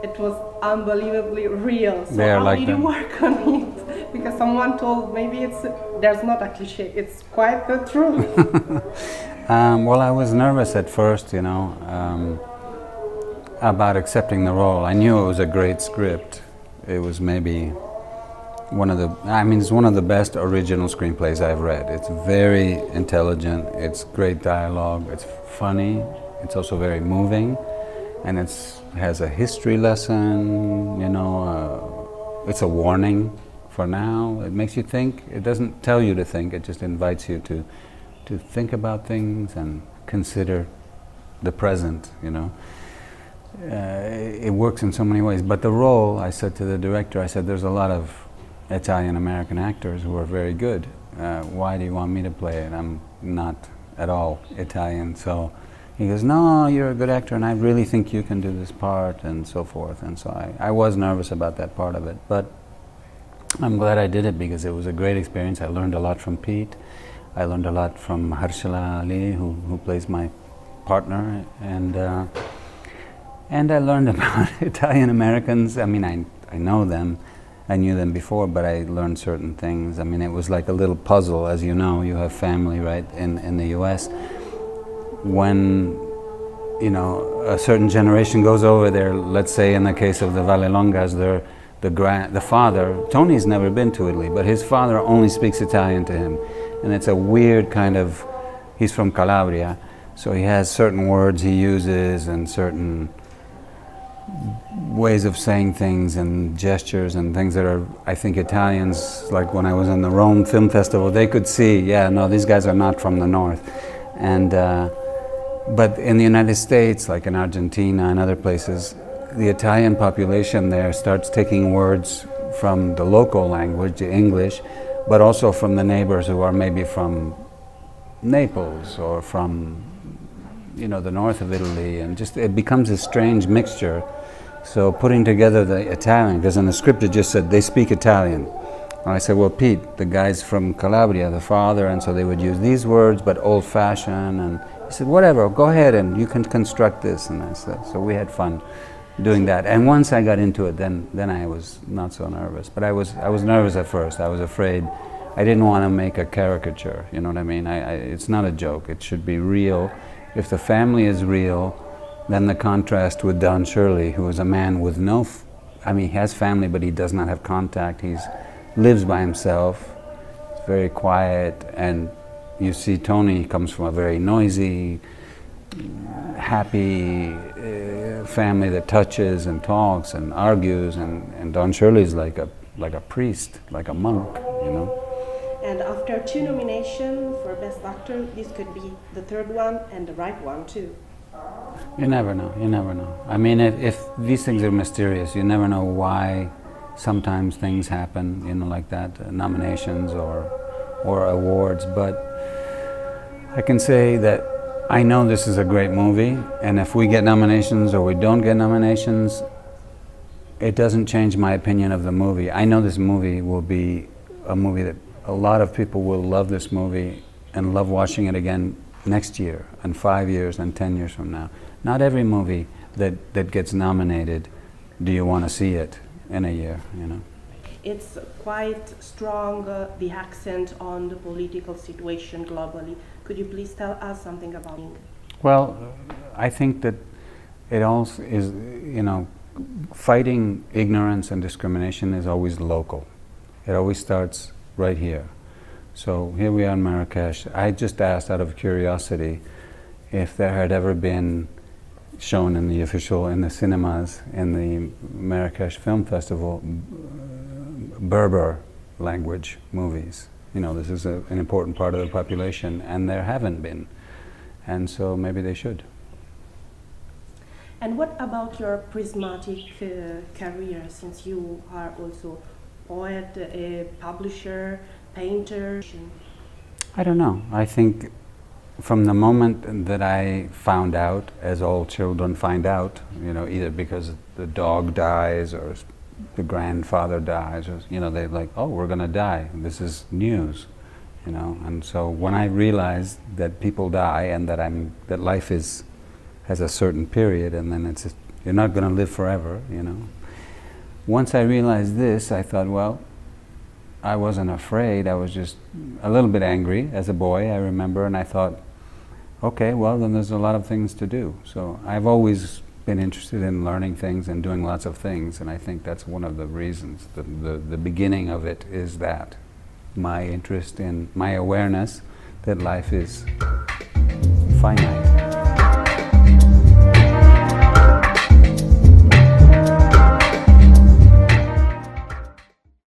it was unbelievably real. So They're how like did you them. work on it? Because someone told maybe there's not a cliche, it's quite the truth. Well, I was nervous at first, about accepting the role. I knew it was a great script. It was maybe it's one of the best original screenplays I've read. It's very intelligent, it's great dialogue, it's funny, it's also very moving, and has a history lesson, it's a warning for now. It makes you think. It doesn't tell you to think, it just invites you to think about things and consider the present, It works in so many ways. But the role, I said to the director, there's a lot of Italian-American actors who are very good. Why do you want me to play it? I'm not at all Italian. So he goes, no, you're a good actor and I really think you can do this part, and so forth. And so I was nervous about that part of it. But I'm glad I did it because it was a great experience. I learned a lot from Pete. I learned a lot from Harshala Ali, who plays my partner. And I learned about Italian Americans. I mean, I know them. I knew them before, but I learned certain things. I mean, it was like a little puzzle. As you know, you have family, right, in the US. When, a certain generation goes over there, let's say in the case of the Vallelongas, the father, Tony's never been to Italy, but his father only speaks Italian to him. And it's a weird kind of, he's from Calabria, so he has certain words he uses and certain ways of saying things and gestures and things that are, I think, Italians, like when I was in the Rome Film Festival, they could see, yeah, no, these guys are not from the north. And but in the United States, like in Argentina and other places, the Italian population there starts taking words from the local language, the English, but also from the neighbors who are maybe from Naples or from, the north of Italy, and just it becomes a strange mixture. So putting together the Italian, because in the script it just said they speak Italian. And I said, well, Pete, the guy's from Calabria, the father, and so they would use these words, but old-fashioned. And he said, whatever, go ahead and you can construct this. And I said, so we had fun doing that. And once I got into it, then I was not so nervous. But I was nervous at first. I was afraid. I didn't want to make a caricature. You know what I mean? It's not a joke. It should be real. If the family is real, then the contrast with Don Shirley, who is a man with he has family, but he does not have contact. He lives by himself. It's very quiet. And you see Tony comes from a very noisy, happy family that touches and talks and argues, and Don Shirley's like a priest, like a monk, And after 2 nominations for Best Actor, this could be the third one and the right one too. You never know. I mean, if these things are mysterious, you never know why sometimes things happen, like that, nominations or awards. But I can say that I know this is a great movie, and if we get nominations or we don't get nominations, it doesn't change my opinion of the movie. I know this movie will be a movie that a lot of people will love this movie and love watching it again next year and 5 years and 10 years from now. Not every movie that gets nominated do you want to see it in a year, It's quite strong, the accent on the political situation globally. Could you please tell us something about it? Well, I think that it also is, fighting ignorance and discrimination is always local. It always starts right here. So here we are in Marrakech. I just asked out of curiosity if there had ever been shown in the cinemas in the Marrakech Film Festival Berber language movies. This is an important part of the population, and there haven't been. And so maybe they should. And what about your prismatic career, since you are also poet, a publisher, painter? I don't know. I think from the moment that I found out, as all children find out, either because the dog dies or the grandfather dies, or they're like, oh, we're going to die. This is news, And so when I realized that people die and that life has a certain period, and then You're not going to live forever, you know. Once I realized this, I thought, well, I wasn't afraid. I was just a little bit angry as a boy, I remember, and I thought, okay, well, then there's a lot of things to do. So I've always been interested in learning things and doing lots of things, and I think that's one of the reasons. The beginning of it is that. My interest in, my awareness that life is finite.